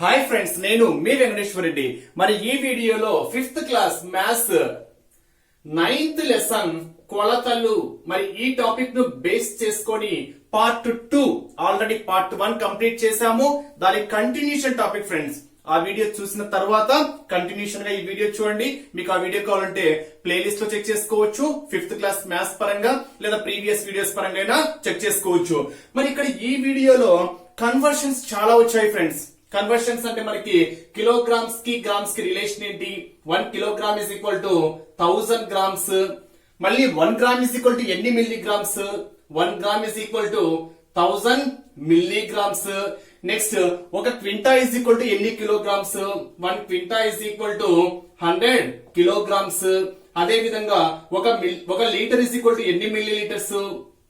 Hi friends, నేను మీ వెంకటేశ్వర రెడ్డి. మరి ఈ వీడియోలో 5th class maths 9th lesson కొలతలు మరి ఈ టాపిక్ ను బేస్ చేసుకొని పార్ట్ 2 ఆల్రెడీ పార్ట్ 1 కంప్లీట్ చేశాము. దాని కంటిన్యూషన్ టాపిక్ ఫ్రెండ్స్. ఆ వీడియో చూసిన తర్వాత కంటిన్యూషన్ గా ఈ వీడియో చూడండి. మీకు ఆ వీడియో కావాలంటే ప్లేలిస్ట్ లో చెక్ చేసుకోవచ్చు. 5th క్లాస్ మ్యాథ్స్ పరంగా లేదా ప్రీవియస్ వీడియోస్ పరంగా చెక్ చేసుకోవచ్చు. మరి ఇక్కడ ఈ వీడియోలో కన్వర్షన్స్ చాలా వచ్చాయి ఫ్రెండ్స్. కన్వర్షన్స్ అంటే మనకి కిలోగ్రామ్స్ కి గ్రామ్స్ కి రిలేషన్ ఏంటి? 1 kilogram is equal to 1000 grams. మళ్ళీ 1 గ్రామ్ ఇస్ ఈక్వల్ టు ఎన్ని milligrams? 1 gram is equal to 1000 milligrams. Next ఒక క్వింటా ఇస్ ఈక్వల్ టు ఎన్ని kilograms? 1 quintal is equal to 100 kilograms. అదే విధంగా ఒక లీటర్ ఇస్ ఈక్వల్ టు ఎన్ని మిల్లీ లీటర్స్?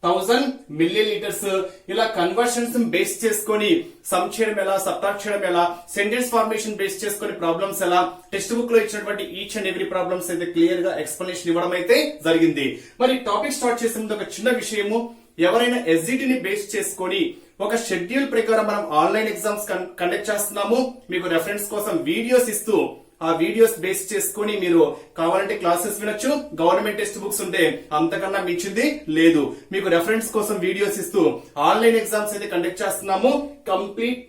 1000 milli litres. ఇలా conversions base చేసుకొని సమ్ చేయడం ఎలా, సబ్ట్రాక్ట్ చేయడం ఎలా, సెంటెన్స్ ఫార్మేషన్ బేస్ చేసుకొని ప్రాబ్లమ్స్ ఎలా, టెక్స్ట్ బుక్ లో ఇచ్చినటువంటి ఈచ్ అండ్ ఎవ్రీ ప్రాబ్లమ్స్ అయితే క్లియర్ గా ఎక్స్ప్లెనేషన్ ఇవ్వడం అయితే జరిగింది. మరి టాపిక్ స్టార్ట్ చేసే ముందు ఒక చిన్న విషయము. ఎవరైనా ఎస్జిటి ని బేస్ చేసుకొని ఒక షెడ్యూల్ ప్రకారం మనం ఆన్లైన్ ఎగ్జామ్స్ కండక్ట్ చేస్తున్నాము. మీకు రెఫరెన్స్ కోసం వీడియోస్ ఇస్తూ ఆ వీడియోస్ బేస్ చేసుకుని మీరు కావాలంటే క్లాసెస్ వినొచ్చు. గవర్నమెంట్ టెక్స్ట్ బుక్స్ ఉంటే అంతకన్నా మించింది లేదు. మీకు రెఫరెన్స్ కోసం వీడియోస్ ఇస్తూ ఆన్లైన్ ఎగ్జామ్స్ అయితే కండక్ట్ చేస్తున్నాము. కంప్లీట్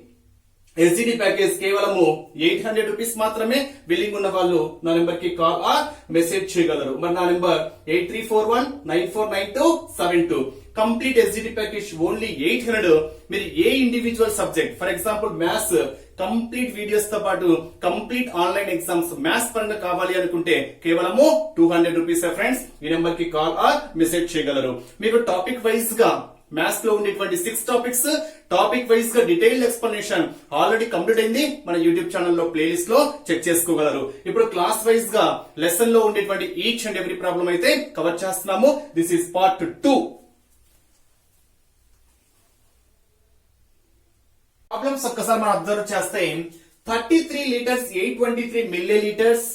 ఎస్జిటి ప్యాకేజ్ కేవలము 800 రూపీస్ మాత్రమే. బిల్లింగ్ ఉన్న వాళ్ళు నా నెంబర్ కి కాల్ ఆర్ మెసేజ్ చేయగలరు. మరి నా number 8341949272. Complete SGT package only 800. మీరు ఏ individual subject, for example maths complete videos తో పాటు కంప్లీట్ ఆన్లైన్ ఎగ్జామ్స్ మ్యాథ్స్ పరంగా కావాలి అనుకుంటే కేవలము 200 రూపీస్ ఫ్రెండ్స్. ఈ నెంబర్ కి కాల్ ఆర్ మెసేజ్ చేయగలరు. మీకు టాపిక్ వైజ్ గా మ్యాథ్స్ లో ఉండేటువంటి 6 టాపిక్స్ టాపిక్ వైజ్ గా డీటెయిల్డ్ ఎక్స్ప్లెనేషన్ ఆల్రెడీ కంప్లీట్ అయింది. మన యూట్యూబ్ ఛానల్ లో ప్లేలిస్ట్ లో చెక్ చేసుకోగలరు. ఇప్పుడు క్లాస్ వైజ్ గా లెసన్ లో ఉండేటువంటి ఈచ్ అండ్ ఎవ్రీ ప్రాబ్లం అయితే కవర్ చేస్తున్నాము. This is part 2. ప్రాబ్లమ్స్ ఒక్కసారి మనం అబ్జర్వ్ చేస్తే 33 litres 823 milli litres,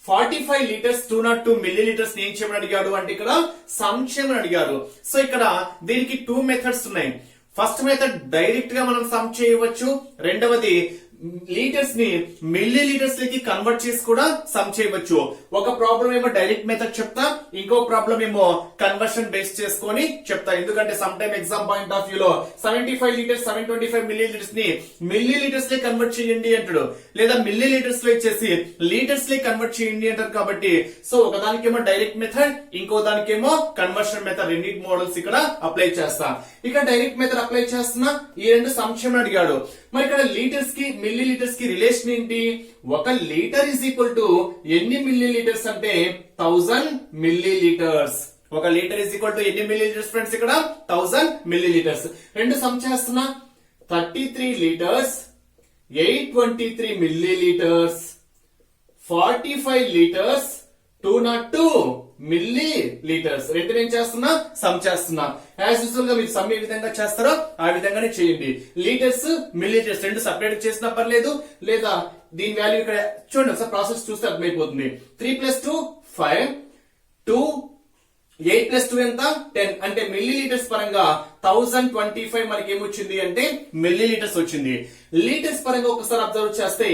45 litres 202 milli litres ఏం చేయమని అడిగాడు అంటే ఇక్కడ సమ్ చేయమని అడిగారు. సో ఇక్కడ దీనికి 2 మెథడ్స్ ఉన్నాయి. ఫస్ట్ మెథడ్ డైరెక్ట్ గా మనం సమ్ చేయవచ్చు. రెండవది లీటర్స్ ని మిల్లీ లీటర్స్ లకి కన్వర్ట్ చేసి కూడా సమ్ చేయవచ్చు. ఒక ప్రాబ్లం ఏమో డైరెక్ట్ మెథడ్ చెప్తా, ఇంకో ప్రాబ్లం ఏమో కన్వర్షన్ బేస్ చేసుకొని చెప్తా. ఎందుకంటే some time exam point of view లో 75 లీటర్స్ 725 మిల్లీ లీటర్స్ ని మిల్లీ లీటర్స్ లకి కన్వర్ట్ చేయండి అంటాడు, లేదా మిల్లీ లీటర్స్ లో ఇచ్చేసి లీటర్స్ లకి కన్వర్ట్ చేయండి అంటారు. కాబట్టి సో ఒకదానికేమో డైరెక్ట్ మెథడ్, ఇంకో దానికేమో కన్వర్షన్ మెథడ్. రెండింటి మోడల్స్ ఇక్కడ అప్లై చేస్తా. ఇక్కడ డైరెక్ట్ మెథడ్ అప్లై చేస్తున్నా. ఈ రెండు సమ్ చేయమని అడిగాడు. మరి ఇక్కడ లీటర్స్ కి మిల్లీ లీటర్స్ కి రిలేషన్ ఏంటి? ఒక లీటర్ ఈజ్ ఈక్వల్ టు ఎన్ని మిల్లీ లీటర్స్ అంటే 1000 మిల్లీ లీటర్స్. ఒక లీటర్ ఈజ్ ఈక్వల్ టు ఎన్ని మిల్లీ లీటర్స్ ఫ్రెండ్స్? ఇక్కడ 1000 మిల్లీ లీటర్స్. రెండు సమ్ చేస్తున్నా. 33 litres 823 milli litres, 45 litres 202 milli litres. రెండు ఏం చేస్తున్నా? సమ్ చేస్తున్నా. యాజ్ యూజువల్ గా మీరు సమ్ ఏ విధంగా చేస్తారో ఆ విధంగానే చేయండి. లీటర్స్ మిల్లీ లీటర్స్ రెండు సపరేట్ చేసినా పర్లేదు, లేదా దీని వాల్యూ ఇక్కడ చూడండి ఒకసారి ప్రాసెస్ చూస్తే అర్థమైపోతుంది. 3 + 2 5, 2 8 + 2 ఎంత? 10. అంటే మిల్లీ లీటర్స్ పరంగా 1025 మనకి ఏమొచ్చింది అంటే మిల్లీ లీటర్స్ వచ్చింది. లీటర్స్ పరంగా ఒకసారి అబ్జర్వ్ చేస్తే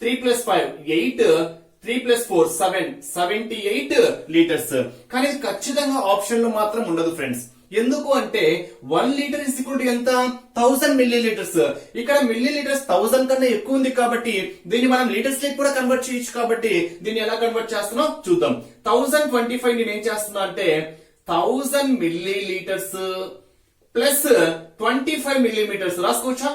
3 + 5 8, 3 + 4 7, 78 లీటర్స్. కానీ ఖచ్చితంగా ఆప్షన్ లో మాత్రం ఉండదు ఫ్రెండ్స్. ఎందుకు అంటే 1 లీటర్ ఇస్ ఈక్వల్ టు ఎంత? 1000 మిల్లీ లీటర్స్. ఇక్కడ మిల్లీ లీటర్స్ 1000 కన్నా ఎక్కువ ఉంది కాబట్టి దీన్ని మనం లీటర్స్ లకి కూడా కన్వర్ట్ చేయొచ్చు. కాబట్టి దీన్ని ఎలా కన్వర్ట్ చేస్తున్నాం చూద్దాం. 1025 నేను ఏం చేస్తున్నా అంటే 1000 మిల్లీ లీటర్స్ ప్లస్ 25 మిల్లీమీటర్స్ రాసుకోవచ్చా?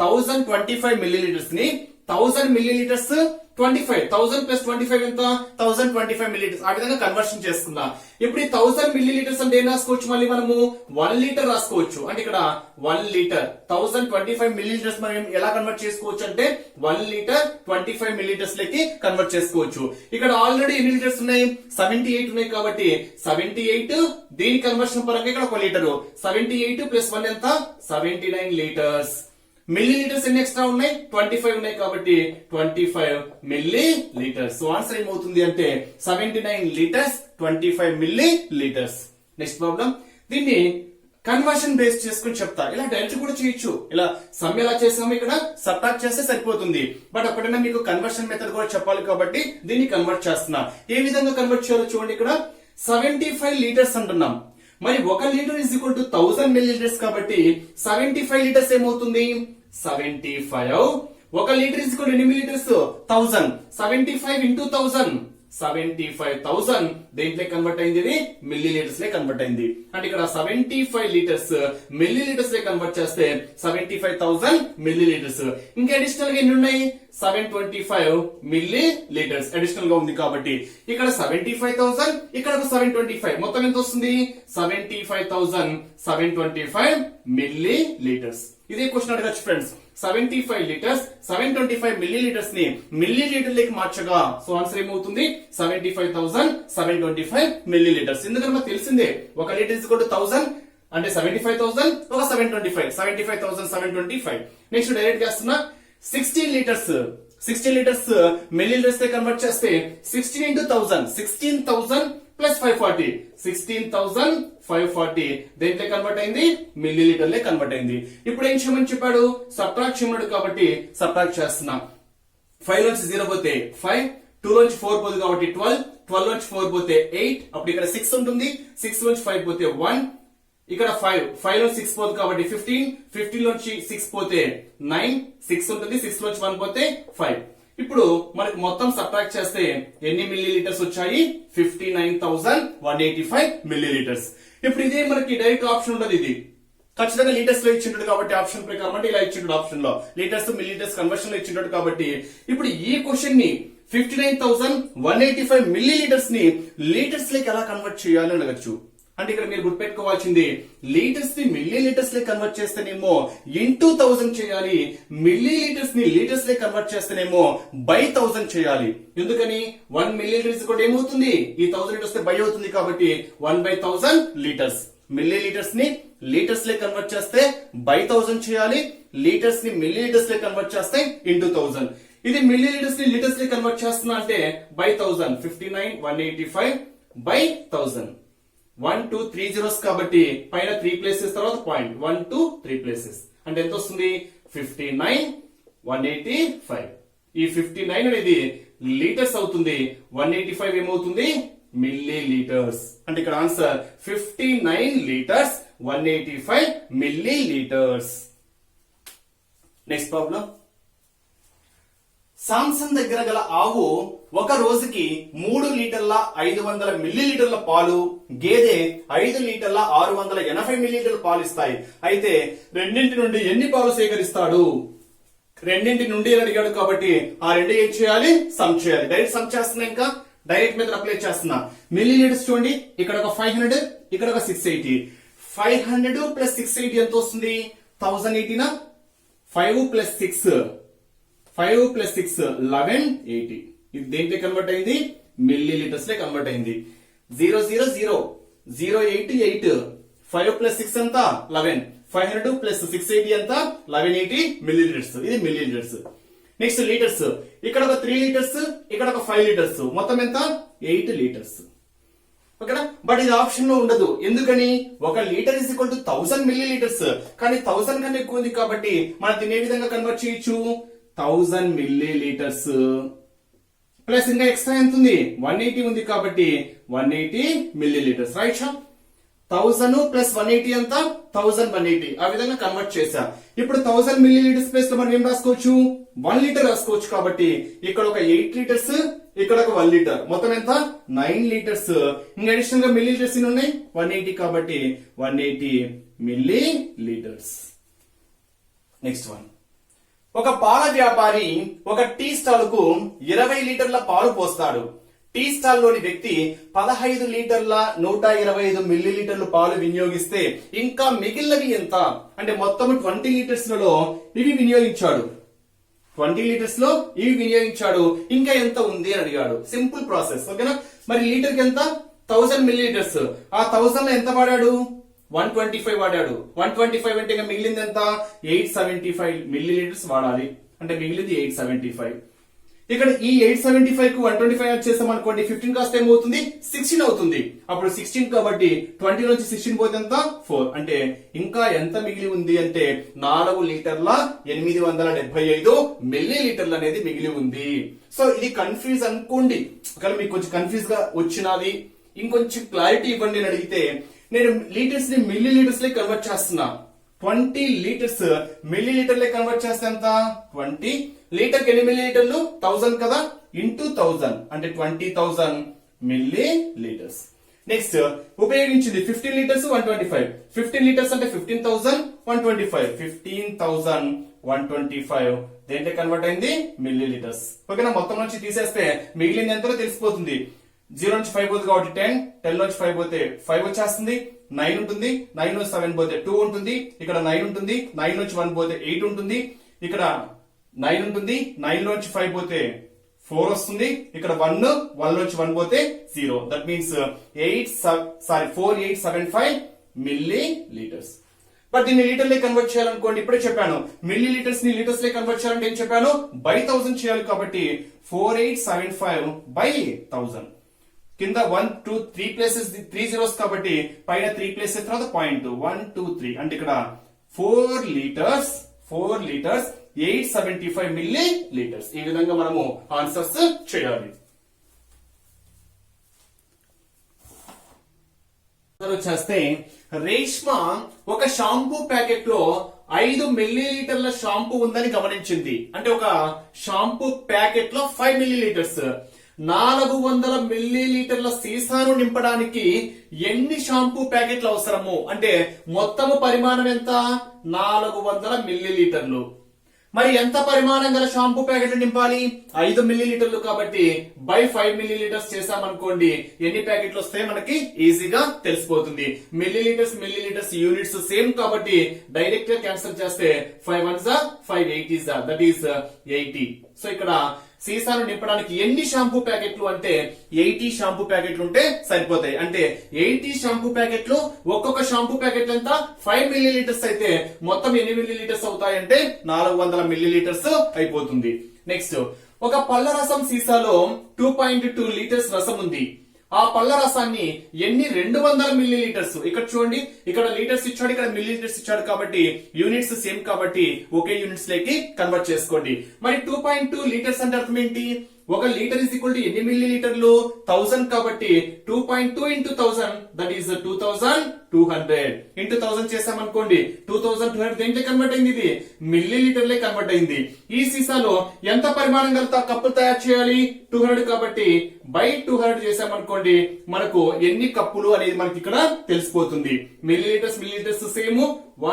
1025 మిల్లీ లీటర్స్ ని 1000 మిల్లీ లీటర్స్ 25, 1000 + 25 ఎంత? 1025 మిల్లీ లీటర్స్. ఆ విధంగా కన్వర్షన్ చేసుకుందాం. ఇప్పుడు ఈ 1000 మిల్లీ లీటర్స్ అంటే ఏం రాసుకోవచ్చు? మళ్ళీ మనము 1 లీటర్ రాసుకోవచ్చు. అంటే ఇక్కడ 1 లీటర్ 1025 మిల్లీ లీటర్స్ మనం ఎలా కన్వర్ట్ చేసుకోవచ్చు అంటే 1 లీటర్ 25 మిల్లీ లీటర్స్ లకి కన్వర్ట్ చేసుకోవచ్చు. ఇక్కడ ఆల్రెడీ ఎన్ని లీటర్స్ ఉన్నాయి? 78 ఉన్నాయి. కాబట్టి 78 దీని కన్వర్షన్ పరంగా ఇక్కడ 1 లీటర్. 78 + 1 ఎంత? 79 లీటర్స్. మిల్లీ లీటర్స్ ఎన్ని ఎక్స్ట్రా ఉన్నాయి? 25 ఉన్నాయి. కాబట్టి 25 మిల్లీ లీటర్స్. సో ఆన్సర్ ఏమవుతుంది అంటే 79 litres 25 milli litres. Next problem. దీన్ని కన్వర్షన్ బేస్ చేసుకుని చెప్తా. ఇలా డైరెక్ట్ కూడా చేయొచ్చు. ఇలా సమ్ ఎలా చేసాము ఇక్కడ సబ్ట్రాక్ట్ చేస్తే సరిపోతుంది. బట్ అప్పుడైనా మీకు కన్వర్షన్ మెథడ్ కూడా చెప్పాలి కాబట్టి దీన్ని కన్వర్ట్ చేస్తున్నా. ఏ విధంగా కన్వర్ట్ చేయాలో చూడండి. ఇక్కడ 75 లీటర్స్ అంటున్నాం. మరి 1 litre is equal to 1000 millilitres కాబట్టి 75 లీటర్స్ ఏమవుతుంది? 75 1 లీటర్ ఈజ్ ఈక్వల్ టు ఎన్ని మిల్లీలీటర్స్? 1000. 75 ఇంటూ 1000 75,000 దేంట్లో కన్వర్ట్ అయింది? ఇది మిల్లీలీటర్స్ లే కన్వర్ట్ అయింది. అంటే ఇక్కడ 75 లీటర్స్ మిల్లీలీటర్స్ లే కన్వర్ట్ చేస్తే 75,000 మిల్లీలీటర్స్. ఇంకా అడిషనల్ గా ఎన్ని ఉన్నాయి? 725 మిల్లీలీటర్స్ అడిషనల్ గా ఉంది కాబట్టి ఇక్కడ 75,000 ఇక్కడ ఒక 725 మొత్తం ఎంత వస్తుంది? 75,725 మిల్లీలీటర్స్. ఇదే క్వశ్చన్ అడగచ్చు ఫ్రెండ్స్. 75 లీటర్స్ 725 మిల్లీలీటర్స్ ని మిల్లీలీటర్లకి మార్చగా సో ఆన్సర్ ఏమవుతుంది? 75,725 మిల్లీలీటర్స్. ఎందుకంటే మనకు తెలిసిందే 1 లీటర్ ఈజ్ ఈక్వల్ టు 1000 అంటే 75,000 ఒక 725 75,725. నెక్స్ట్ డైరెక్ట్ చేస్తున్నా 16 లీటర్స్ మిల్లీలీటర్స్ తో కన్వర్ట్ చేస్తే 16 ఇంటూ 1000 16,000 ప్లస్ 540 16,540 దేంట్లో కన్వర్ట్ అయింది? మిల్లీలీటర్లే కన్వర్ట్ అయింది. ఇప్పుడు ఏం చేయమని చెప్పాడు? సబ్ట్రాక్ట్ చేయమన్నాడు కాబట్టి సబ్ట్రాక్ట్ చేస్తున్నా. 5 నుంచి 0 పోతే 5 2 నుంచి 4 పోతుంది కాబట్టి 12 12 నుంచి 4 పోతే 8 అప్పుడు ఇక్కడ 6 ఉంటుంది. 6 నుంచి 5 పోతే 1 ఇక్కడ 5 నుంచి 6 పోతుంది కాబట్టి 15 15 నుంచి 6 పోతే 9 6 ఉంటుంది. 6 నుంచి 1 పోతే 5. ఇప్పుడు మనకి మొత్తం సబ్ట్రాక్ట్ చేస్తే ఎన్ని మిల్లీలీటర్స్ వచ్చాయి? 59,185 మిల్లీలీటర్స్. ఇప్పుడు ఇదే మనకి డైరెక్ట్ ఆప్షన్ ఉండదు. ఇది ఖచ్చితంగా లీటర్స్ లో ఇచ్చింటాడు కాబట్టి ఆప్షన్ ప్రకారం అంటే ఇలా ఇచ్చింటాడు. ఆప్షన్ లో లీటర్స్ మిల్లీలీటర్స్ కన్వర్షన్ లో ఇచ్చింటాడు కాబట్టి ఇప్పుడు ఈ క్వశ్చన్ ని 59,185 మిల్లీలీటర్స్ ని లీటర్స్ లోకి ఎలా కన్వర్ట్ చేయాలి అని అడగచ్చు. అంటే ఇక్కడ మీరు గుర్తుపెట్టుకోవాల్సింది మిల్లీలీటర్స్ ని మిల్లీలీటర్స్ లే కన్వర్ట్ చేస్తేనేమో ఇంటూ 1000 చేయాలి. మిల్లీలీటర్స్ ని లీటర్స్ లే కన్వర్ట్ చేస్తేనేమో బై 1000 చేయాలి. ఎందుకని 1 మిల్లీలీటర్స్ కూడా ఏమవుతుంది? ఈ 1000 లీటర్స్ బై అవుతుంది కాబట్టి 1/1000 లీటర్స్. మిల్లీలీటర్స్ ని లీటర్స్ లే కన్వర్ట్ చేస్తే బై 1000 చేయాలి. లీటర్స్ ని మిల్లీలీటర్స్ లే కన్వర్ట్ చేస్తే ఇంటూ 1000. ఇది మిల్లీలీటర్స్ ని లీటర్స్ లే కన్వర్ట్ చేస్తున్నా అంటే బై 1000 59,185 బై 1000 1 2 3 zeros కాబట్టి పైన 3 ప్లేసెస్ తర్వాత పాయింట్ 1 2 3 ప్లేసెస్ అంటే ఎంత వస్తుంది? 59,185. ఈ 59 అనేది లీటర్స్ అవుతుంది. 185 ఏమవుతుంది? మిల్లీలీటర్స్. అంటే ఇక్కడ answer 59 litres 185 millilitres. Next problem. Samsung దగ్గర గల ఆవు ఒక రోజుకి 3 లీటర్ల 500 మిల్లీలీటర్ల పాలు, గేదె 5 లీటర్ల 680 మిల్లీలీటర్ల పాలు ఇస్తాయి. అయితే రెండింటి నుండి ఎన్ని పాలు సేకరిస్తాడు? రెండింటి నుండి అని అడిగాడు కాబట్టి ఆ రెండు ఏం చేయాలి? సమ్ చేయాలి. డైరెక్ట్ సమ్ చేస్తున్నా. ఇంకా డైరెక్ట్ మెథడ్ అప్లై చేస్తున్నా. మిల్లీలీటర్స్ చూడండి. ఇక్కడ ఒక 500 ఇక్కడ ఒక 680. 500 ప్లస్ 680 ఎంత వస్తుంది? 1080 నా? 5 ప్లస్ 6 1180. ఇది దేంట్లో కన్వర్ట్ అయింది? మిల్లీలీటర్స్ లే కన్వర్ట్ అయింది. 0 0 0 088 5 ప్లస్ 6 ఎంత? 11. 500 ప్లస్ 680 ఎంత? 1180 మిల్లీలీటర్స్. ఇది మిల్లీలీటర్స్. Next litres. ఇక్కడ ఒక 3 లీటర్స్ ఇక్కడ ఒక 5 లీటర్స్ మొత్తం ఎంత? 8 లీటర్స్. ఓకేనా? బట్ ఇది ఆప్షన్ లో ఉండదు. ఎందుకని? 1 litre is equal to 1000 millilitres. కానీ 1000 కన్నా ఎక్కువ ఉంది కాబట్టి మనం దీన్ని ఏ విధంగా కన్వర్ట్ చేయొచ్చు? 1000 మిల్లీలీటర్స్ ప్లస్ ఇంకా ఎక్స్ట్రా ఎంత ఉంది? 180 ఉంది కాబట్టి 180 మిల్లీలీటర్స్. రైట్ షా? 1000 ప్లస్ 180 ఎంత? 1180. ఆ విధంగా కన్వర్ట్ చేశా. ఇప్పుడు 1000 మిల్లీలీటర్స్ ప్లేస్ లో మనం ఏం రాసుకోవచ్చు? 1 లీటర్ రాసుకోవచ్చు. కాబట్టి ఇక్కడ ఒక 8 లీటర్స్ ఇక్కడ ఒక 1 లీటర్ మొత్తం ఎంత? 9 లీటర్స్. ఇంకా అడిషనల్ గా మిల్లీలీటర్స్ ఎన్ని ఉన్నాయి? 180 కాబట్టి 180 మిల్లీలీటర్స్. Next one. ఒక పాల వ్యాపారి ఒక టీ స్టాల్ కు 20 లీటర్ల పాలు పోస్తాడు. టీ స్టాల్ లోని వ్యక్తి 15 లీటర్ల 125 మిల్లీలీటర్లు పాలు వినియోగిస్తే ఇంకా మిగిలినవి ఎంత? అంటే మొత్తం 20 లీటర్స్ లో ఇవి వినియోగించాడు. 20 లీటర్స్ లో ఇవి వినియోగించాడు. ఇంకా ఎంత ఉంది అని అడిగాడు. Simple process. ఓకేనా? మరి లీటర్ కి ఎంత? 1000 మిల్లీలీటర్స్. ఆ 1000 లో ఎంత వాడాడు? 125 వాడాడు. 125 అంటే ఇంకా మిగిలింది ఎంత? 875 మిల్లీలీటర్స్ వాడాలి. అంటే మిగిలింది 875. ఇక్కడ ఈ 875 కు 125 యాడ్ చేస్తాం అనుకోండి, 15 కాస్త ఏమవుతుంది 16 అవుతుంది. అప్పుడు 16 కాబట్టి 20 నుంచి 16 పోతే ఎంత 4. అంటే ఇంకా ఎంత మిగిలి ఉంది అంటే 4 లీటర్ల 875 మిల్లీ లీటర్లు అనేది మిగిలి ఉంది. సో ఇది కన్ఫ్యూజ్ అనుకోండి, ఒకవేళ మీకు కొంచెం కన్ఫ్యూజ్ గా వచ్చినది ఇంకొంచెం క్లారిటీ ఇవ్వండి అని అడిగితే నేను లీటర్స్ ని మిల్లీ లీటర్స్ లో కన్వర్ట్ చేస్తున్నా. 20 లీటర్స్ మిల్లీ లీటర్లే కన్వర్ట్ చేస్తే ఎంత 20 లీటర్ కి ఎన్ని మిల్లీ లీటర్లు 1000 కదా, ఇంటూ 1000 అంటే 20,000 మిల్లీ లీటర్స్. నెక్స్ట్ ఉపయోగించింది 15 లీటర్స్ 125. 15 లీటర్స్ అంటే 15,125. 15,125 దేంట్లో కన్వర్ట్ అయింది మిల్లీ లీటర్స్. ఓకేనా, మొత్తం నుంచి తీసేస్తే మిగిలింది ఎంతో తెలిసిపోతుంది. 0 నుంచి 5 పోతుంది కాబట్టి 10, 10 నుంచి 5 పోతే 5 వచ్చేస్తుంది. 9 ఉంటుంది, 9 నుంచి 7 పోతే 2 ఉంటుంది, ఇక్కడ 9 ఉంటుంది, 9 నుంచి 1 పోతే 8 ఉంటుంది, ఇక్కడ 9 ఉంటుంది, 9 నుంచి 5 పోతే 4 వస్తుంది, ఇక్కడ 1 నుంచి 1 పోతే 0. That means 4875 milli litres. But దీన్ని లీటర్ లే కన్వర్ట్ చేయాలనుకోండి, ఇప్పుడే చెప్పాను మిల్లీ లీటర్స్ ని లీటర్స్ లే కన్వర్ట్ చేయాలంటే ఏం చెప్పాను, బై 1000 చేయాలి. కాబట్టి 4875 బై 1000. కింద 1 2 3 ప్లేసెస్ 3 zeros కాబట్టి పైన 3 ప్లేసెస్ తర్వాత పాయింట్ 1 2 3 అంటే ఇక్కడ 4 లీటర్స్ 875 మిల్లీ లీటర్స్. ఈ విధంగా మనము ఆన్సర్స్ చేయాలి. వచ్చేస్తే రేష్మ ఒక షాంపూ ప్యాకెట్ లో 5 మిల్లీ లీటర్ల షాంపూ ఉందని గమనించింది. అంటే ఒక షాంపూ ప్యాకెట్ లో 5 మిల్లీ లీటర్స్. 400 మిల్లీ లీటర్ల సీసాను నింపడానికి ఎన్ని షాంపూ ప్యాకెట్లు అవసరము అంటే మొత్తము పరిమాణం ఎంత 400 మిల్లీ లీటర్లు. మరి ఎంత పరిమాణం గల షాంపూ ప్యాకెట్లు నింపాలి 5 మిల్లీ లీటర్లు కాబట్టి బై 5 మిల్లీ లీటర్స్ చేసామనుకోండి ఎన్ని ప్యాకెట్లు వస్తాయి మనకి ఈజీగా తెలిసిపోతుంది. మిల్లీ లీటర్స్ యూనిట్స్ సేమ్ కాబట్టి డైరెక్ట్ గా క్యాన్సిల్ చేస్తే 5 1s 5 8s that is 80. So ఇక్కడ సీసాను నింపడానికి ఎన్ని షాంపూ ప్యాకెట్లు అంటే 80 షాంపూ ప్యాకెట్లు ఉంటే సరిపోతాయి. అంటే 80 షాంపూ ప్యాకెట్లు, ఒక్కొక్క షాంపూ ప్యాకెట్ ఎంత 5 మిల్లీ లీటర్స్ అయితే మొత్తం ఎన్ని మిల్లీ లీటర్స్ అవుతాయంటే 400 మిల్లీ లీటర్స్ అయిపోతుంది. నెక్స్ట్ ఒక పళ్ళ రసం సీసాలో 2.2 లీటర్స్ రసం ఉంది. ఆ పళ్ళ రసాన్ని ఎన్ని 200 మిల్లీ లీటర్స్, ఇక్కడ చూడండి ఇక్కడ లీటర్స్ ఇచ్చాడు, ఇక్కడ మిల్లీ లీటర్స్ ఇచ్చాడు కాబట్టి యూనిట్స్ సేమ్ కాబట్టి ఒకే యూనిట్స్ లేకి కన్వర్ట్ చేసుకోండి. మరి 2.2 లీటర్స్ అంటే అర్థం ఏంటి, ఒక లీటర్ ఇస్ ఈక్వల్ టు ఎన్ని మిల్లీ లీటర్లు 1000 కాబట్టి 2.2 ఇంటూ 1000 దట్ ఈస్ 2200 ఇంటూ 1000 చేసామనుకోండి 2200 దేంట్లో కన్వర్ట్ అయింది, ఇది మిల్లీ లీటర్లే కన్వర్ట్ అయింది. ఈ సీసాలో ఎంత పరిమాణం గల కప్పులు తయారు చేయాలి 200 కాబట్టి బై 200 చేసామనుకోండి మనకు ఎన్ని కప్పులు అనేది మనకి ఇక్కడ తెలిసిపోతుంది. Milli litres same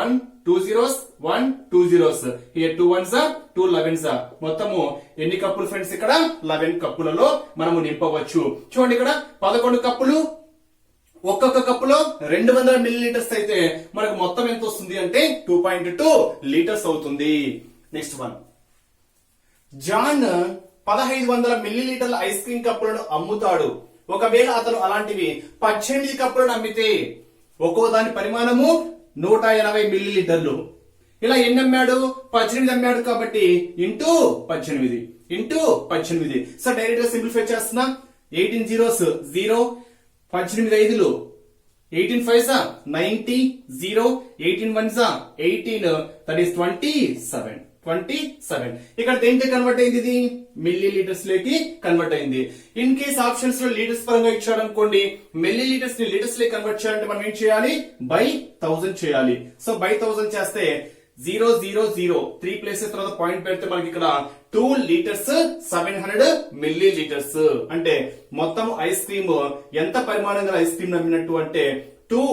1 2 zeros 1 2 zeros here 2 1s 2 11s మొత్తము ఎన్ని కప్పులు ఫ్రెండ్స్ ఇక్కడ 11 కప్పులలో మనము నింపవచ్చు. చూడండి ఇక్కడ 11 కప్పులు, ఒక్కొక్క కప్పులో 200 మిల్లీ లీటర్స్ అయితే మనకు మొత్తం ఎంత వస్తుంది అంటే 2.2 లీటర్స్ అవుతుంది. నెక్స్ట్ వన్, జాన్ 1500 మిల్లీ లీటర్ల ఐస్ క్రీమ్ కప్పులను అమ్ముతాడు. ఒకవేళ అతను అలాంటివి 18 కప్పులను అమ్మితే ఒక్కో దాని పరిమాణము 180 మిల్లీ లీటర్లు. ఇలా ఎన్ని అమ్మాడు 18 అమ్మాడు కాబట్టి ఇంటూ 18. సో డైరెక్ట్ గా సింప్లిఫై చేస్తున్నా. 18 zeros 0, 18 5లు 18 5s 90, 0 18 1s 18 that is 27. ఇక్కడ దేంట్లో కన్వర్ట్ అయింది, ఇది మిల్లీ లీటర్స్ లోకి కన్వర్ట్ అయింది. ఇన్ కేస్ ఆప్షన్స్ లో లీటర్స్ పరంగా ఇచ్చాడు అనుకోండి, మిల్లీ లీటర్స్ ని లీటర్స్ లోకి కన్వర్ట్ చేయాలంటే మనం ఏం చేయాలి బై 1000 చేయాలి. సో బై 1000 చేస్తే 0 0 0 3 ప్లేసెస్ తర్వాత పాయింట్ పెడితే మనకి ఇక్కడ 2 లీటర్స్ 700 మిల్లీ లీటర్స్. అంటే మొత్తం ఐస్ క్రీమ్ ఎంత పరిమాణం గల ఐస్ క్రీమ్ నమ్మినట్టు అంటే 2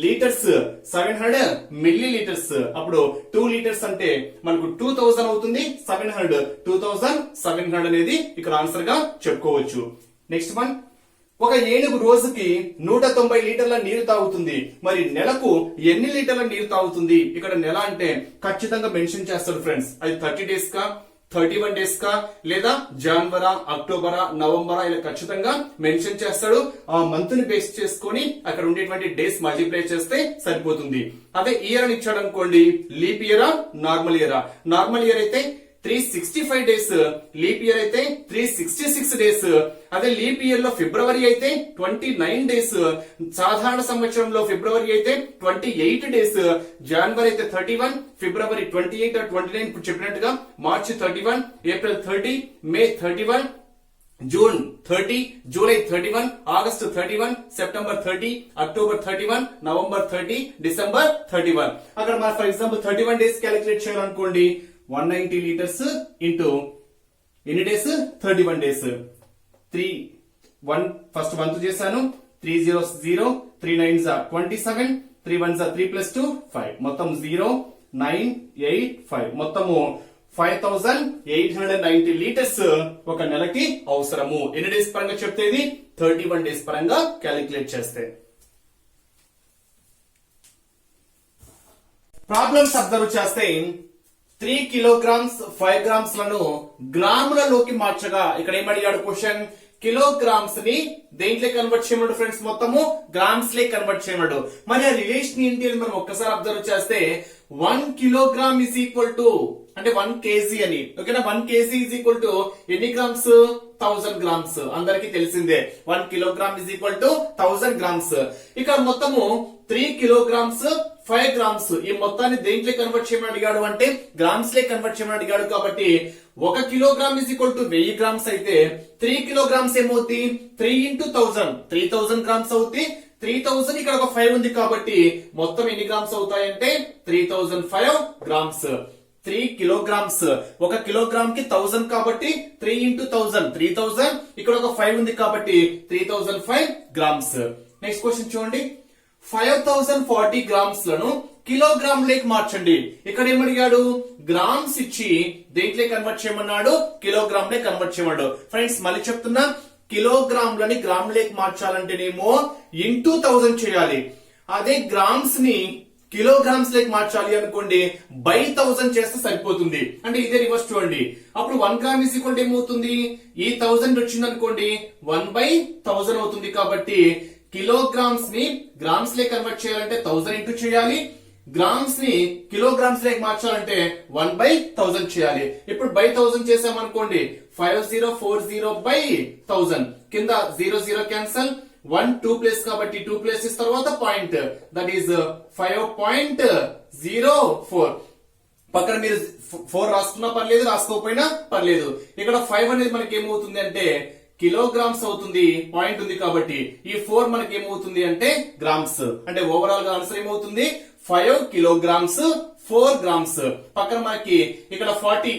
లీటర్స్ 700 మిల్లీ లీటర్స్. అప్పుడు 2 లీటర్స్ అంటే మనకు 2000 అవుతుంది. 2700 అనేది ఇక్కడ ఆన్సర్ గా చెప్పుకోవచ్చు. నెక్స్ట్ వన్, ఒక ఏనుగు రోజుకి 190 లీటర్ల నీరు తాగుతుంది. మరి నెలకు ఎన్ని లీటర్ల నీరు తాగుతుంది? ఇక్కడ నెల అంటే ఖచ్చితంగా మెన్షన్ చేస్తాడు ఫ్రెండ్స్. అది 30 days కా 31 days కా లేదా జనవరా అక్టోబరా నవంబరా ఇలా ఖచ్చితంగా మెన్షన్ చేస్తాడు. ఆ మంత్ ని బేస్ చేసుకొని అక్కడ ఉండేటువంటి డేస్ మల్టిప్లై చేస్తే సరిపోతుంది. అదే ఇయర్ అని ఇచ్చాడు అనుకోండి, లీప్ ఇయరా నార్మల్ ఇయరా. నార్మల్ ఇయర్ అయితే 365 డేస్, లీప్ ఇయర్ అయితే 366 డేస్. అదే లీప్ ఇయర్ లో ఫిబ్రవరి అయితే 29 డేస్, సాధారణ సంవత్సరంలో ఫిబ్రవరి అయితే 28 డేస్, జనవరి అయితే 31, ఫిబ్రవరి 28 or 29 ఇప్పుడు చెప్పినట్టుగా, March 31, April 30, May 31, June 30, July 31, August 31, September 30, October 31, November 30, December 31. అక్కడ మన ఫర్ ఎగ్జాంపుల్ 31 డేస్ క్యాలిక్యులేట్ చేయాలనుకోండి, 190 లీటర్స్ ఇంటూ ఎన్ని డేస్, 31 డేస్. 1 తో చేశాను, 3 zeros 0, 3 nines are 27, 3 ones are 3 plus 2 5, మొత్తం 0 9 8 5, మొత్తము 5890 లీటర్స్ ఒక నెలకి అవసరము. ఎన్ని డేస్ పరంగా చెప్తే ఇది 31 డేస్ పరంగా క్యాలిక్యులేట్ చేస్తే. ప్రాబ్లమ్స్ అబ్జర్వ్ చేస్తే 3 కిలోగ్రామ్స్ 5 గ్రామ్స్ లను గ్రాములలోకి మార్చగా, ఇక్కడ ఏమడిగాడు క్వశ్చన్, కిలోగ్రామ్స్ ని దేంట్లో కన్వర్ట్ చేయమన్నాడు ఫ్రెండ్స్, మొత్తము గ్రామ్స్ లే కన్వర్ట్ చేయమన్నాడు. మరి ఆ రిలేషన్ ఏంటి అని మనం ఒక్కసారి అబ్జర్వ్ చేస్తే 1 కిలోగ్రామ్ ఈజ్ ఈక్వల్ టు అంటే 1 కేజీ అని, ఓకేనా. 1 కేజీ ఈజ్ ఈక్వల్ టు ఎన్ని గ్రామ్స్, 1000 గ్రామ్స్. అందరికి తెలిసిందే 1 kilogram is equal to 1000 grams. ఇక్కడ మొత్తము 3 కిలోగ్రామ్స్ 5 గ్రామ్స్, ఈ మొత్తాన్ని దేంట్లో కన్వర్ట్ చేయమని అడిగాడు అంటే గ్రామ్స్ లే కన్వర్ట్ చేయమని అడిగాడు. కాబట్టి 1 kilogram is equal to 1000 grams అయితే 3 కిలోగ్రామ్స్ ఏమవుతుంది, 3 into 1000 3000 గ్రామ్స్ అవుతుంది. 3000 ఇక్కడ ఒక 5 ఉంది కాబట్టి మొత్తం ఎన్ని గ్రామ్స్ అవుతాయంటే 3005 గ్రామ్స్. 3 కిలోగ్రామ్స్, 1 కిలోగ్రామ్ కి 1000 కాబట్టి 3 into 1000 3000, ఇక్కడ ఒక 5 ఉంది కాబట్టి 3005 గ్రామ్స్. నెక్స్ట్ క్వశ్చన్ చూడండి, 5040 గ్రామ్స్ లను కిలోగ్రామ్ లేకి మార్చండి. ఇక్కడ ఏమడిగాడు, గ్రామ్స్ ఇచ్చి దేంట్లో కన్వర్ట్ చేయమన్నాడు, కిలోగ్రామ్ లే కన్వర్ట్ చేయమన్నాడు. ఫ్రెండ్స్ మళ్ళీ చెప్తున్నా, కిలోగ్రామ్ లని గ్రామ్ లేకి మార్చాలంటేనేమో ఇంటూ 1000 చేయాలి. అదే గ్రామ్స్ ని కిలోగ్రామ్స్ లేకి మార్చాలి అనుకోండి బై 1000 చేస్తే సరిపోతుంది. అంటే ఇదే రివర్స్ చూడండి, అప్పుడు 1 గ్రామ్ ఈజ్ ఈక్వల్ ఏమవుతుంది, ఈ 1000 వచ్చింది అనుకోండి 1/1000 అవుతుంది. కాబట్టి కిలోగ్రామ్స్ ని గ్రామ్స్ లే కన్వర్ట్ చేయాలంటే 1000 ఇంటూ చేయాలి, గ్రామ్స్ ని కిలోగ్రామ్స్ లేకి మార్చాలంటే 1/1000 చేయాలి. ఇప్పుడు బై 1000 చేసామనుకోండి 5040/1000, కింద 00 క్యాన్సల్, 1 2 ప్లేస్ కాబట్టి 2 ప్లేసెస్ తర్వాత పాయింట్, దట్ ఈస్ 5.04. పక్కన మీరు 4 రాసుకున్నా పర్లేదు, రాసుకోకపోయినా పర్లేదు. ఇక్కడ 5 అనేది మనకి ఏమవుతుంది అంటే కిలోగ్రామ్స్ అవుతుంది, పాయింట్ ఉంది కాబట్టి. ఈ 4 మనకి ఏమవుతుంది అంటే గ్రామ్స్. అంటే ఓవరాల్ గా ఆన్సర్ ఏమవుతుంది 5 కిలోగ్రామ్స్ 4 గ్రామ్స్. పక్కన మనకి ఇక్కడ 40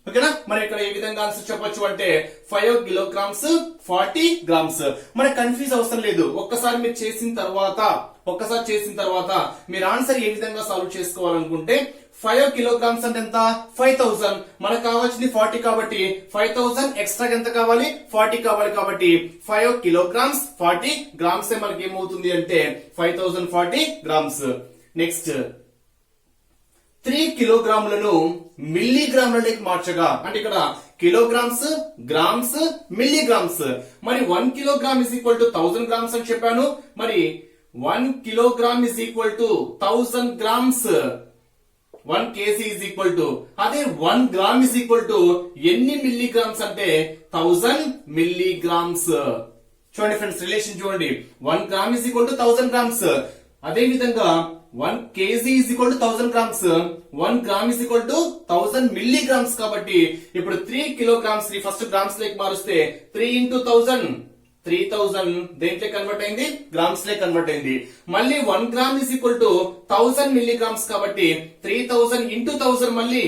ఓకేనా. మరి ఇక్కడ ఏ విధంగా ఆన్సర్ చెప్పొచ్చు అంటే 5 కిలోగ్రామ్స్ 40 గ్రామ్స్. మనకి కన్ఫ్యూజ్ అవసరం లేదు. ఒక్కసారి చేసిన తర్వాత మీరు ఆన్సర్ ఏ విధంగా సాల్వ్ చేసుకోవాలనుకుంటే 5 కిలోగ్రామ్స్ అంటే ఎంత, 5000. మనకు కావాల్సింది 40 కాబట్టి 5000 ఎక్స్ట్రా ఎంత కావాలి, 40 కావాలి. కాబట్టి 5 కిలోగ్రామ్స్ 40 గ్రామ్స్ మనకి ఏమవుతుంది అంటే 5040 గ్రామ్స్. నెక్స్ట్ 3 కిలోగ్రాములను మిల్లీగ్రాములలోకి మార్చగా, అంటే ఇక్కడ కిలోగ్రామ్స్, గ్రామ్స్, మిల్లీగ్రామ్స్. మరి 1 kilogram is equal to 1000 grams అని చెప్పాను. మరి 1 kilogram is equal to 1000 grams. 1 KG is equal to, అదే 1 గ్రామ్ ఇస్ ఈక్వల్ టు ఎన్ని మిల్లీగ్రామ్స్ అంటే 1000 మిల్లీగ్రామ్స్. చూడండి ఫ్రెండ్స్ రిలేషన్ చూడండి, 1 gram is equal to 1000 grams. అదే విధంగా 1 KG is equal to 1000 grams, 1 gram is equal to 1000 milligrams. కాబట్టి ఇప్పుడు 3 kilograms ని ఫస్ట్ గ్రామ్స్ లేకి మారుస్తే 3 into 1000 3000 దేంట్లో కన్వర్ట్ అయింది, గ్రామ్స్ లే కన్వర్ట్ అయింది. మళ్ళీ 1 gram is equal to 1000 milligrams కాబట్టి 3000 into 1000 మళ్ళీ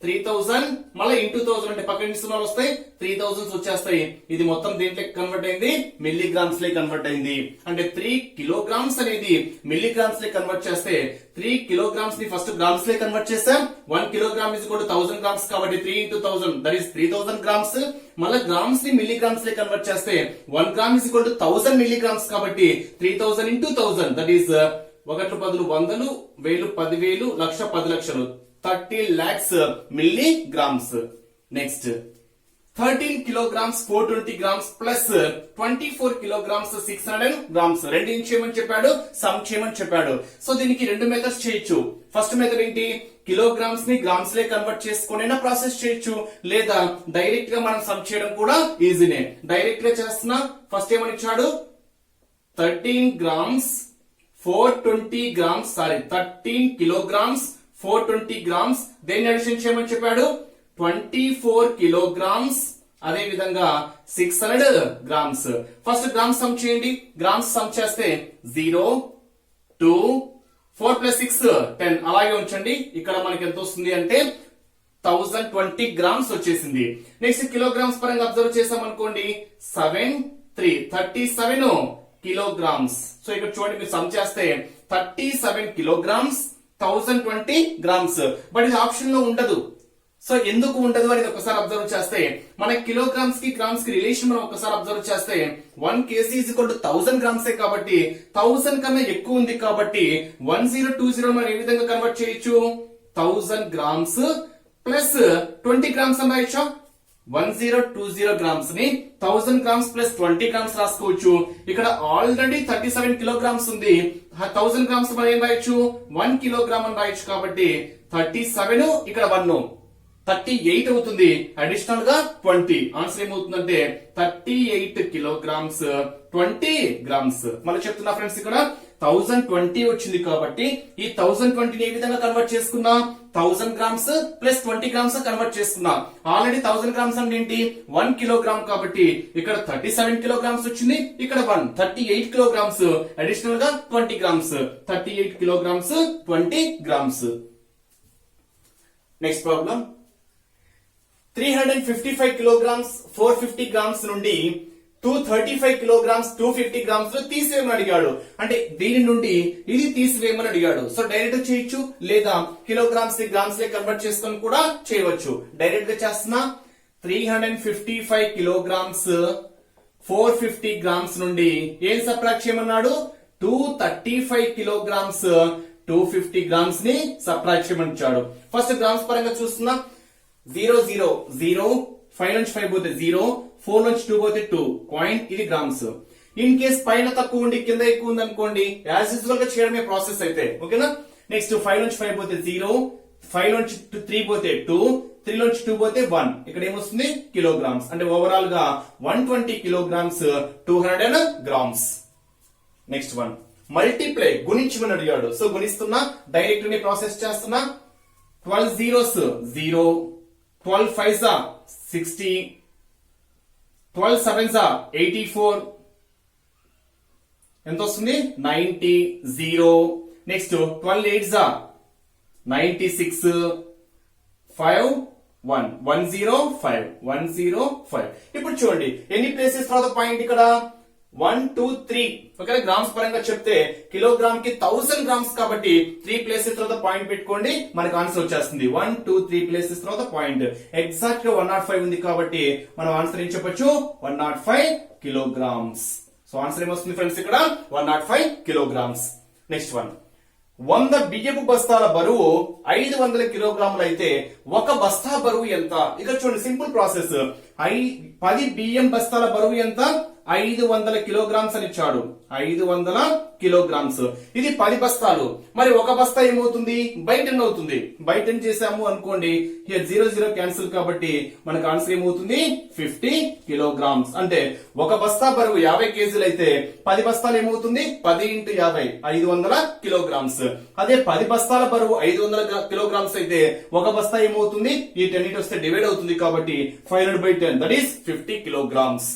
3000 మళ్ళీ ఇంటూ 1000 అంటే పక్కన సున్నాలు వస్తాయి, 3000 వచ్చేస్తాయి. ఇది మొత్తం దేంట్లో కన్వర్ట్ అయింది, మిల్లీగ్రామ్స్ లే కన్వర్ట్ అయింది. అంటే 3 కిలోగ్రామ్స్ అనేది మిల్లీగ్రామ్స్ లే కన్వర్ట్ చేస్తే 3 కిలోగ్రామ్స్ ని ఫస్ట్ గ్రామ్స్ లే కన్వర్ట్ చేస్తాం. 1 kilogram is equal to 1000 grams కాబట్టి 3 into 1000 దట్ ఈస్ 3000 గ్రామ్స్. మళ్ళీ గ్రామ్స్ ని మిల్లీగ్రామ్స్ లే కన్వర్ట్ చేస్తే 1 gram is equal to 1000 milligrams కాబట్టి 3000 into 1000 దట్ ఈస్ 1 10 100 1000 10000 లక్ష 10 లక్షలు 30 lakhs milligrams. Next 13 kilograms 420 grams plus 24 kilograms 600 grams. రెండు చేయమని చెప్పాడు, సమ్ చేయమని చెప్పాడు. సో దీనికి రెండు మెథడ్స్ చేయొచ్చు. ఫస్ట్ మెథడ్ ఏంటి, కిలోగ్రామ్స్ ని గ్రామ్స్ లే కన్వర్ట్ చేసుకునైనా ప్రాసెస్ చేయొచ్చు, లేదా డైరెక్ట్ గా మనం సమ్ చేయడం కూడా ఈజీనే. డైరెక్ట్ గా చేస్తున్నా. ఫస్ట్ ఏమని ఇచ్చాడు, 13 గ్రామ్స్ 420 గ్రామ్స్ 13 కిలోగ్రామ్స్ 420 గ్రామ్స్. దేన్ని అడిషన్ చేయమని చెప్పాడు, 24 కిలోగ్రామ్స్, అదే విధంగా 600 గ్రామ్స్. ఫస్ట్ గ్రామ్స్ సమ్ చేయండి. గ్రామ్స్ సమ్ చేస్తే 0 2 4 + 6 10 అలాగే ఉంచండి. ఇక్కడ మనకి ఎంత వస్తుంది అంటే 1020 గ్రామ్స్ వచ్చేసింది. నెక్స్ట్ కిలోగ్రామ్స్ పరంగా అబ్జర్వ్ చేసాం అనుకోండి, 7 3 37 కిలోగ్రామ్స్. సో ఇక్కడ చూడండి, మీరు సమ్ చేస్తే 37 కిలోగ్రామ్స్ 1020 గ్రామ్స్. బట్ ఇది ఆప్షన్ లో ఉండదు. సో ఎందుకు ఉండదు అనేది ఒకసారి అబ్జర్వ్ చేస్తే, మన కిలోగ్రామ్స్ కి గ్రామ్స్ కి రిలేషన్ మనం ఒకసారి అబ్జర్వ్ చేస్తే 1 kg = 1000 గ్రామ్సే కాబట్టి 1000 కన్నా ఎక్కువ ఉంది కాబట్టి 1020 మనం ఏ విధంగా కన్వర్ట్ చేయొచ్చు, 1000 గ్రామ్స్ ప్లస్ 20 గ్రామ్స్ అని రాయొచ్చు. 1020 గ్రామ్స్ ని 1000 గ్రామ్స్ ప్లస్ 20 గ్రామ్స్ రాసుకోవచ్చు. ఇక్కడ ఆల్రెడీ 37 కిలోగ్రామ్స్ ఉంది. 1000 గ్రామ్స్ మనం ఏం రాయొచ్చు, 1 కిలోగ్రామ్ అని రాయొచ్చు. కాబట్టి 37 ఇక్కడ 1 38 అవుతుంది. అడిషనల్ గా 20. ఆన్సర్ ఏమవుతుందంటే 38 కిలోగ్రామ్స్ 20 గ్రామ్స్. మళ్ళీ చెప్తున్నా ఫ్రెండ్స్, ఇక్కడ 1020 వచ్చింది కాబట్టి ఈ 1020 ఏ విధంగా కన్వర్ట్ చేసుకున్నా, 1000 గ్రామ్స్ ప్లస్ 20 గ్రామ్స్ కన్వర్ట్ చేసుకున్నా. ఆల్రెడీ 1000 గ్రామ్స్ అంటే ఏంటి, 1 కిలోగ్రామ్ కాబట్టి ఇక్కడ 37 కిలోగ్రామ్స్ వచ్చింది. ఇక్కడ 38 కిలోగ్రామ్స్, అడిషనల్ గా 20 grams. 38 kilograms 20 grams. Next problem, 355 kilograms 450 grams నుండి 235 కిలోగ్రామ్స్ 250 గ్రామ్స్ లో తీసివేయమని అడిగాడు. అంటే దీని నుండి ఇది తీసివేయమని అడిగాడు. సో డైరెక్ట్ చేయొచ్చు, లేదా కిలోగ్రామ్స్ ని గ్రామ్స్ లే కన్వర్ట్ చేసుకొని కూడా చేయవచ్చు. డైరెక్ట్ గా చేస్తున్నా. 355 కిలోగ్రామ్స్ 450 గ్రామ్స్ నుండి ఏం సబ్ట్రాక్ట్ చేయమన్నాడు, 235 కిలోగ్రామ్స్ 250 గ్రామ్స్ ని సబ్ట్రాక్ట్ చేయమని ఇచ్చాడు. ఫస్ట్ గ్రామ్స్ పరంగా చూస్తున్నా. 0 0 0 5 నుంచి 5 పోతే 0, 4 నుంచి 2 పోతే 2 పాయింట్. ఇది గ్రామ్స్. ఇన్ కేస్ పైన తక్కువ ఉండి కింద ఎక్కువ ఉంది అనుకోండి, యాజ్ యూజువల్ గా చేయడమే ప్రాసెస్ అయితే, ఓకేనా. నెక్స్ట్ 5 నుంచి 5 పోతే 0, 5 నుంచి 3 పోతే 2, 3 నుంచి 2 పోతే 1. ఇక్కడ ఏమొస్తుంది, కిలోగ్రామ్స్. అంటే ఓవరాల్ గా 120 kilograms 200 grams. Next one, multiply గుణించమని అడిగాడు. సో గుణిస్తున్నా, డైరెక్ట్ ని ప్రాసెస్ చేస్తున్నా. 12 zeros 0, 12 5s 60, 12 7s 84. ఎంత వస్తుంది, 90 0. Next 12 8s 96, 5 1 105 105. ఇప్పుడు చూడండి ఎన్ని ప్లేసెస్ తర్వాత పాయింట్ ఇక్కడ 1 2 3. ఓకే, గ్రామ్స్ పరంగా చెప్తే కిలోగ్రామ్ కి 1000 గ్రామ్స్ కాబట్టి 3 ప్లేసెస్ తర్వాత పాయింట్ పెట్టుకోండి, మనకు ఆన్సర్ వచ్చేస్తుంది. 1 2 3 ప్లేసెస్ తర్వాత పాయింట్. ఎగ్జాక్ట్ గా 105 ఉంది కాబట్టి మనం ఆన్సర్ ఏం చెప్పొచ్చు, 105 కిలోగ్రామ్స్. సో ఆన్సర్ ఏమొస్తుంది ఫ్రెండ్స్, ఇక్కడ 105 కిలోగ్రామ్స్. నెక్స్ట్ వన్, 100 బియ్యపు బస్తాల బరువు 500 కిలోగ్రాములు అయితే ఒక బస్తా బరువు ఎంత? ఇక్కడ చూడండి, సింపుల్ ప్రాసెస్. 10 బియ్యం బస్తాల బరువు ఎంత, 500 కిలోగ్రామ్స్ అని ఇచ్చాడు. 500 కిలోగ్రామ్స్. ఇది 10 బస్తాలు. మరి ఒక బస్తా ఏమవుతుంది, బై 10 అవుతుంది. బై 10 చేసాము అనుకోండి, హియర్ 0 0 క్యాన్సిల్ కాబట్టి మనకు ఆన్సర్ ఏమవుతుంది, 50 కిలోగ్రామ్స్. అంటే ఒక బస్తా బరువు 50 కేజీలు అయితే 10 బస్తాలు ఏమవుతుంది, 10 × 50 500 కిలోగ్రామ్స్. అదే 10 బస్తాల బరువు 500 కిలోగ్రామ్స్ అయితే ఒక బస్తా ఏమవుతుంది, ఈ 10 వస్తే డివైడ్ అవుతుంది కాబట్టి 500/10 దట్ ఈస్ 50 కిలోగ్రామ్స్.